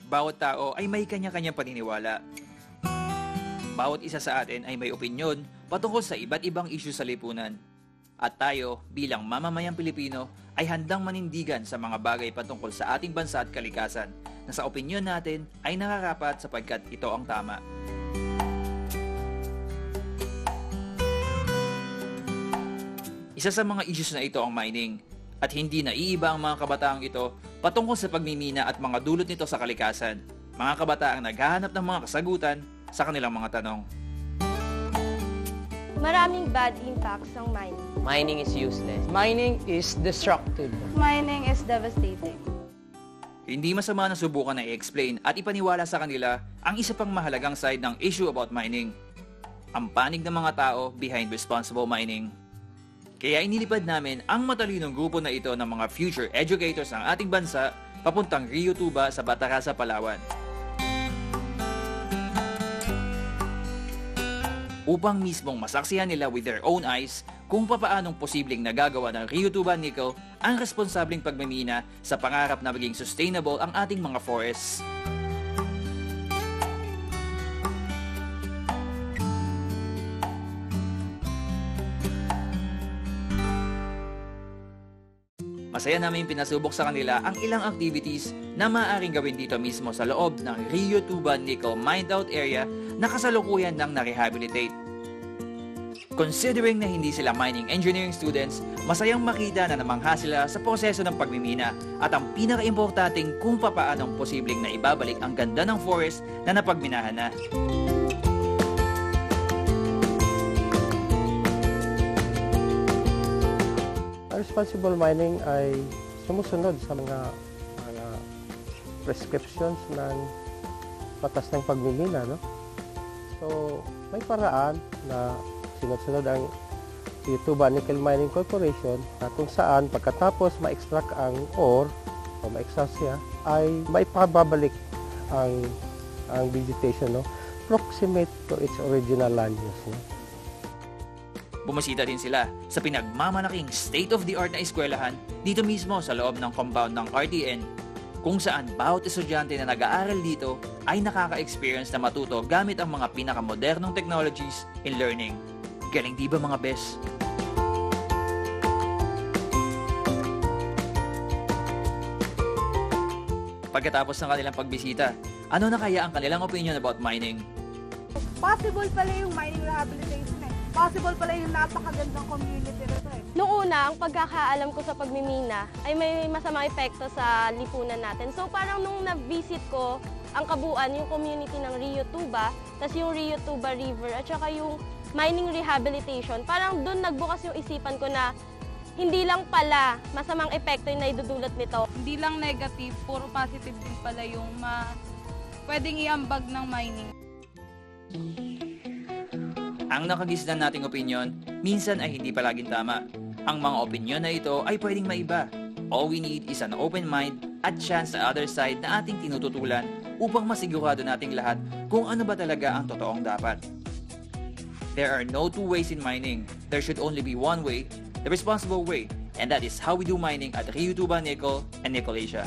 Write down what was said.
Bawat tao ay may kanya-kanyang paniniwala. Bawat isa sa atin ay may opinyon patungkol sa iba't ibang isyu sa lipunan. At tayo, bilang mamamayang Pilipino, ay handang manindigan sa mga bagay patungkol sa ating bansa at kalikasan na sa opinyon natin ay nakarapat sapagkat ito ang tama. Isa sa mga issues na ito ang mining. At hindi naiiba ang mga kabataang ito patungkol sa pagmimina at mga dulot nito sa kalikasan. Mga kabataang naghahanap ng mga kasagutan sa kanilang mga tanong. Maraming bad impacts ng mining. Mining is useless. Mining is destructive. Mining is devastating. Hindi masama na subukan na i-explain at ipaniwala sa kanila ang isa pang mahalagang side ng issue about mining. Ang panig ng mga tao behind responsible mining. Kaya inilipad namin ang matalinong grupo na ito ng mga future educators ng ating bansa papuntang Rio Tuba sa Batarasa, Palawan. Upang mismong masaksihan nila with their own eyes kung papaanong posibleng nagagawa ng Rio Tuba Nickel ang responsableng pagmimina sa pangarap na maging sustainable ang ating mga forests. Masaya namin pinasubok sa kanila ang ilang activities na maaaring gawin dito mismo sa loob ng Rio Tuba Nickel Mined-Out Area na kasalukuyan ng na-rehabilitate. Considering na hindi sila mining engineering students, masayang makita na namangha sila sa proseso ng pagmimina at ang pinaka-importanting kung papaanong posibleng na ibabalik ang ganda ng forest na napagminahan na. Responsible mining ay sumusunod sa mga prescriptions ng batas ng pagmimina, no? So, may paraan na sinusunod ang Tuba Nickel Mining Corporation na kung saan pagkatapos ma-extract ang ore o ma-extract siya ay maipababalik ang vegetation, no? Proximate to its original land use, no? Bumisita din sila sa pinagmamalaking state-of-the-art na eskwelahan dito mismo sa loob ng compound ng RTN, kung saan bawat estudyante na nag-aaral dito ay nakaka-experience na matuto gamit ang mga pinakamodernong technologies in learning. Galing di ba mga bes? Pagkatapos ng kanilang pagbisita, ano na kaya ang kanilang opinion about mining? Possible pala yung mining rehabilitation eh. Possible pala yung napakagandang community nito eh. Noong una, ang pagkakaalam ko sa pagmimina ay may masamang epekto sa lipunan natin. So parang nung na-visit ko ang kabuuan, yung community ng Rio Tuba, tas yung Rio Tuba River, at saka yung mining rehabilitation, parang doon nagbukas yung isipan ko na hindi lang pala masamang epekto yung naidudulot nito. Hindi lang negative, puro positive din pala yung pwedeng iambag ng mining. Ang nakagisnan nating opinyon, minsan ay hindi palaging tama. Ang mga opinyon na ito ay pwedeng maiba. All we need is an open mind at chance sa other side na ating tinututulan upang masigurado nating lahat kung ano ba talaga ang totoong dapat. There are no two ways in mining. There should only be one way, the responsible way, and that is how we do mining at Rio Tuba Nickel and Nickel Asia.